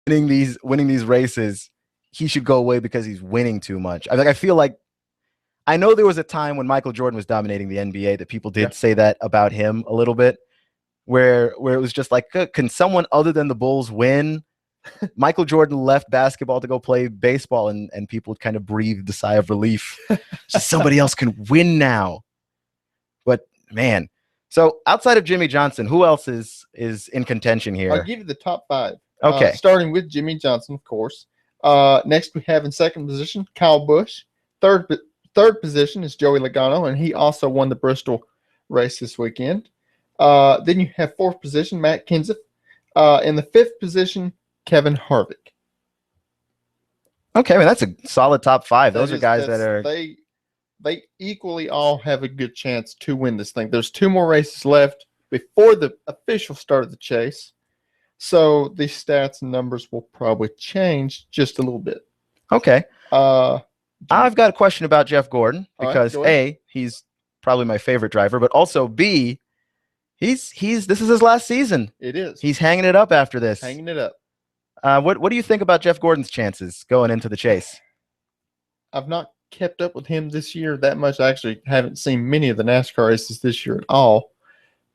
winning these races, he should go away because he's winning too much. I feel like I know there was a time when Michael Jordan was dominating the NBA that people did say that about him a little bit, where it was just like, can someone other than the Bulls win? Michael Jordan left basketball to go play baseball, and people kind of breathed a sigh of relief. Just somebody else can win now. But man, so outside of Jimmy Johnson, who else is in contention here? I'll give you the top 5. Okay. Starting with Jimmy Johnson, of course. Next, we have in second position, Kyle Busch. Third position is Joey Logano, and he also won the Bristol race this weekend. Then you have fourth position, Matt Kenseth. In the fifth position, Kevin Harvick. Okay, I mean, that's a solid top 5. Those are guys that are... They equally all have a good chance to win this thing. There's 2 more races left before the official start of the chase. So these stats and numbers will probably change just a little bit. Okay. I've got a question about Jeff Gordon because A, he's probably my favorite driver, but also B, this is his last season. It is. He's hanging it up after this. Hanging it up. What do you think about Jeff Gordon's chances going into the chase? I've not kept up with him this year that much. I actually haven't seen many of the NASCAR races this year at all,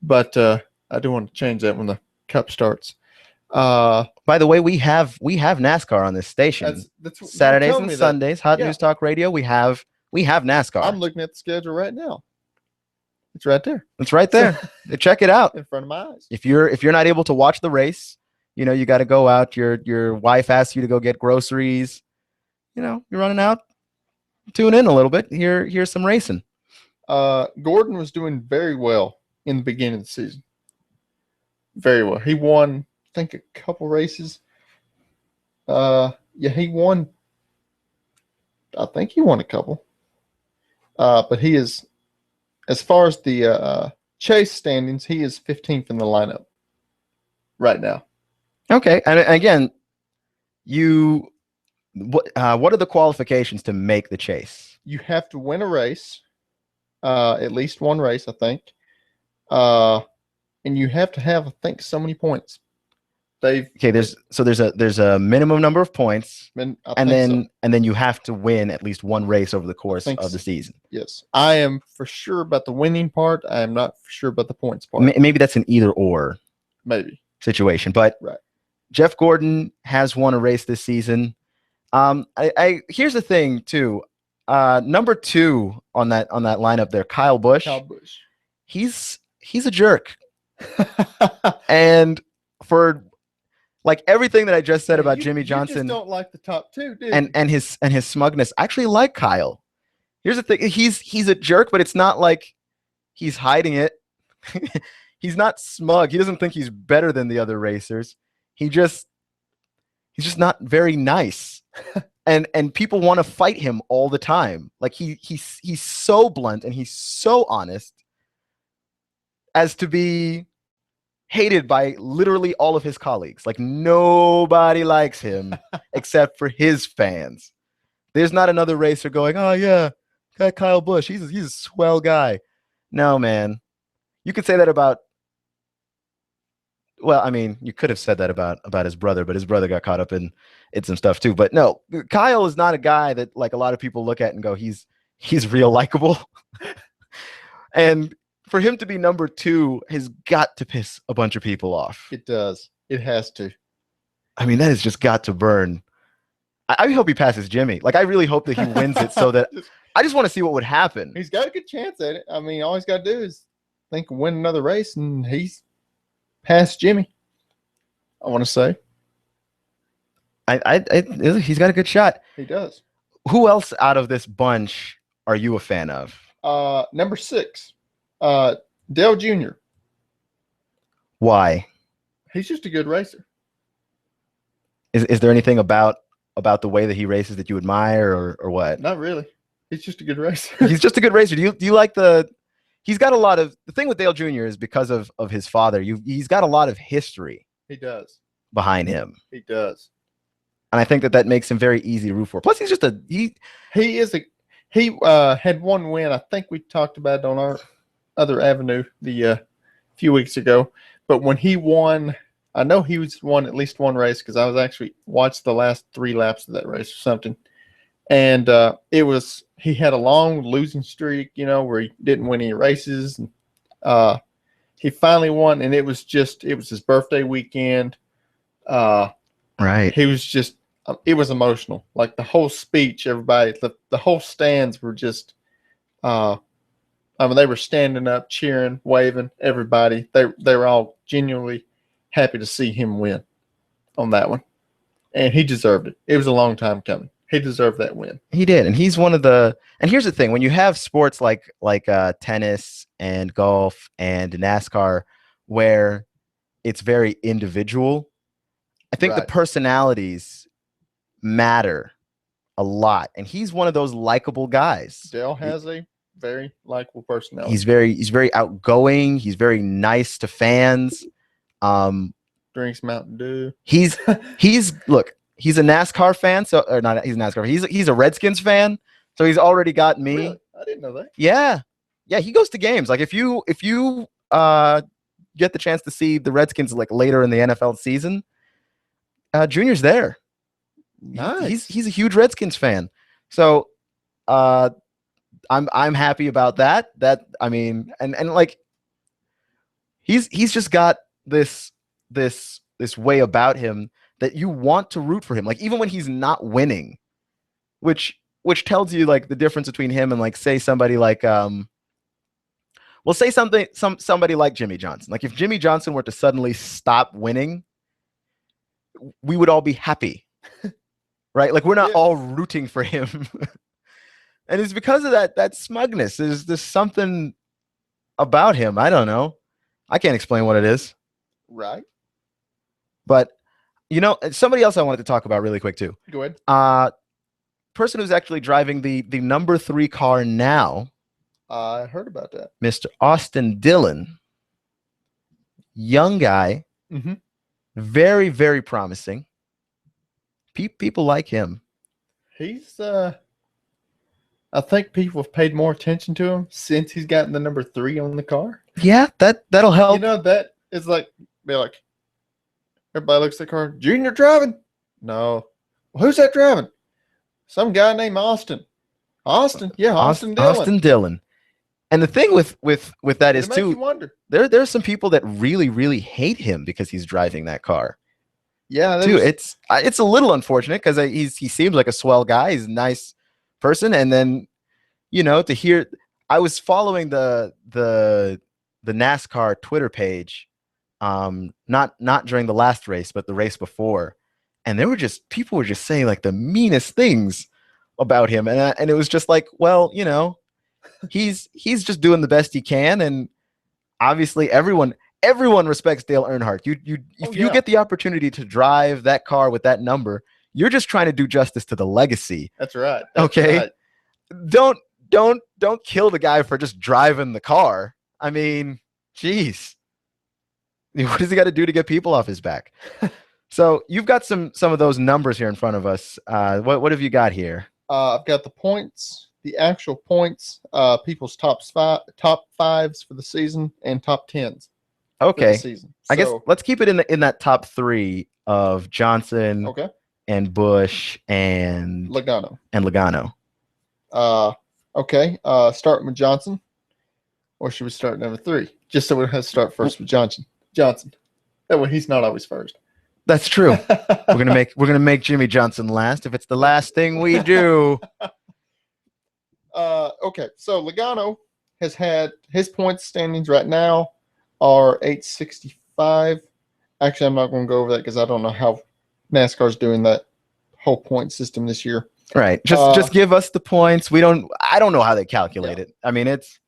but I do want to change that when the Cup starts. By the way, we have NASCAR on this station. That's Saturdays and Sundays. Hot News Talk Radio. We have NASCAR. I'm looking at the schedule right now. It's right there. It's right there. Check it out in front of my eyes. If you're not able to watch the race, you got to go out. Your wife asks you to go get groceries. You're running out. Tune in a little bit. Here's some racing. Gordon was doing very well in the beginning of the season. Very well. He won, I think, a couple races. He won. I think he won a couple. But he is, as far as the chase standings, he is 15th in the lineup right now. Okay, and again, what are the qualifications to make the chase? You have to win a race, at least one race, I think, and you have to have, I think, so many points. There's a minimum number of points, and then you have to win at least one race over the course of the season. Yes, I am for sure about the winning part. I am not for sure about the points part. Maybe that's an either or situation, but right. Jeff Gordon has won a race this season. Here's the thing too. Number 2 on that lineup there, Kyle Busch. Kyle Busch. He's a jerk. And for like everything that I just said about Jimmy Johnson, you just don't like the top 2, do you? and his smugness. I actually like Kyle. Here's the thing. He's a jerk, but it's not like he's hiding it. He's not smug. He doesn't think he's better than the other racers. He's just not very nice. and people want to fight him all the time. Like he's so blunt and he's so honest as to be hated by literally all of his colleagues. Like nobody likes him except for his fans. There's not another racer going, "Oh yeah, that Kyle Busch, he's a swell guy." No, man. You could say that about, well, I mean, you could have said that about his brother, but his brother got caught up in some stuff too. But no, Kyle is not a guy that like a lot of people look at and go, he's real likable. And for him to be number 2 has got to piss a bunch of people off. It does. It has to. I mean, that has just got to burn. I hope he passes Jimmy. Like, I really hope that he wins it so that I just want to see what would happen. He's got a good chance at it. I mean, all he's got to do is win another race, and he's past Jimmy, I want to say. He's got a good shot. He does. Who else out of this bunch are you a fan of? Number 6, Dale Jr. Why? He's just a good racer. Is there anything about the way that he races that you admire or what? Not really. He's just a good racer. He's just a good racer. Do you like he's got a lot of, the thing with Dale Jr. is because of his father, he's got a lot of history. He does. Behind him. He does. And I think that makes him very easy to root for. Plus, he's just he had one win. I think we talked about it on our other avenue few weeks ago. But when he won I know he was won at least one race because I was actually watched the last 3 laps of that race or something. And he had a long losing streak, where he didn't win any races. And he finally won, and it was his birthday weekend. Right. He was just, it was emotional. Like the whole speech, everybody, the whole stands were just, they were standing up, cheering, waving, everybody. They were all genuinely happy to see him win on that one. And he deserved it. It was a long time coming. He deserved that win. He did. And he's and here's the thing, when you have sports like tennis and golf and NASCAR, where it's very individual, I think the personalities matter a lot. And he's one of those likable guys. Dale has a very likable personality. He's very outgoing. He's very nice to fans. Drinks Mountain Dew. He's a NASCAR fan, he's a NASCAR. He's a Redskins fan, so he's already got me. Really? I didn't know that. Yeah, he goes to games. Like if you get the chance to see the Redskins like later in the NFL season, Junior's there. Nice. He's a huge Redskins fan. So I'm happy about that. And like he's just got this way about him that you want to root for him. Like even when he's not winning, which tells you like the difference between him and like say somebody like somebody like Jimmy Johnson. Like if Jimmy Johnson were to suddenly stop winning, we would all be happy. Right? Like we're not all rooting for him. And it's because of that smugness. There's something about him. I don't know. I can't explain what it is. Right. But somebody else I wanted to talk about really quick too. Go ahead. Person who's actually driving the number 3 car now. I heard about that. Mr. Austin Dillon. Young guy. Mm-hmm. Very, very promising. People like him. He's I think people have paid more attention to him since he's gotten the number 3 on the car. Yeah, that'll help. That is like everybody looks at the car. Junior driving? No. Well, who's that driving? Some guy named Austin. Austin? Yeah, Austin Dillon. Austin Dillon. And the thing with that is too, wonder. There's some people that really, really hate him because he's driving that car. Yeah, too. It's a little unfortunate because he seems like a swell guy. He's a nice person, and then to hear, I was following the NASCAR Twitter page, not during the last race, but the race before, and people were just saying like the meanest things about him, and it was just like, well, he's just doing the best he can, and obviously everyone respects Dale Earnhardt. If you get the opportunity to drive that car with that number, you're just trying to do justice to the legacy. That's right. Okay. Right. Don't kill the guy for just driving the car. I mean, geez. What does he got to do to get people off his back? So you've got some of those numbers here in front of us. What have you got here? I've got the points, the actual points, people's top fives for the season and top 10s. Okay. Season. I guess let's keep it in that top 3 of Johnson. Okay. And Busch and Logano. Okay. Starting with Johnson, or should we start at number 3? Just so we have to start first with Johnson. That way he's not always first. That's true. we're gonna make Jimmy Johnson last if it's the last thing we do. Okay. So Logano has had his points standings right now are 865. Actually, I'm not going to go over that because I don't know how NASCAR's doing that whole point system this year. Right. Just give us the points. I don't know how they calculate it. I mean, it's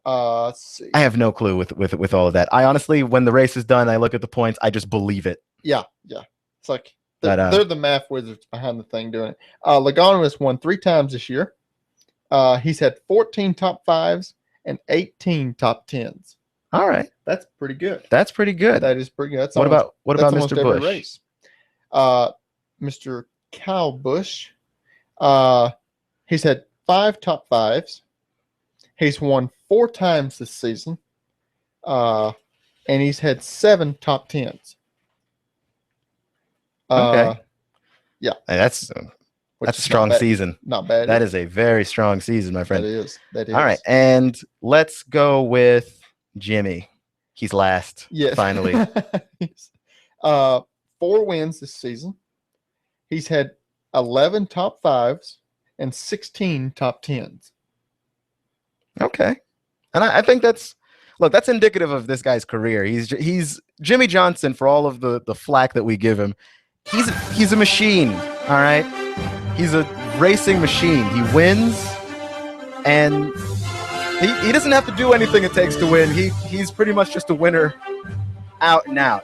let's see. I have no clue with all of that. I honestly, when the race is done, I look at the points, I just believe it. Yeah. It's like they're the math wizards behind the thing doing it. Logano has won 3 times this year. He's had 14 top 5s and 18 top 10s. All right. That's pretty good. That is pretty good. That's what about Mr. Busch? Race. Mr. Kyle Busch, he's had 5 top 5s. He's won 4 times this season. and he's had 7 top 10s. Okay. Yeah. Hey, that's a strong season. Not bad. That is a very strong season, my friend. That is. All right, and let's go with Jimmy. He's last. Yes. Finally. 4 wins this season. He's had 11 top 5s and 16 top 10s. Okay. And I think that's indicative of this guy's career. He's Jimmy Johnson, for all of the flack that we give him. He's a machine, all right? He's a racing machine. He wins, and he doesn't have to do anything it takes to win. He's pretty much just a winner out and out.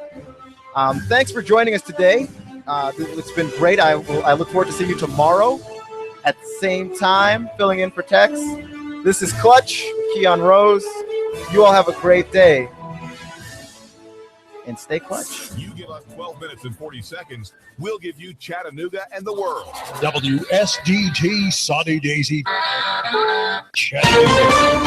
Thanks for joining us today. It's been great. I look forward to seeing you tomorrow at the same time, filling in for Tex. This is Clutch, Keon Rose. You all have a great day. And stay clutch. You give us 12 minutes and 40 seconds, we'll give you Chattanooga and the world. WSDT Sunny Daisy, Chattanooga.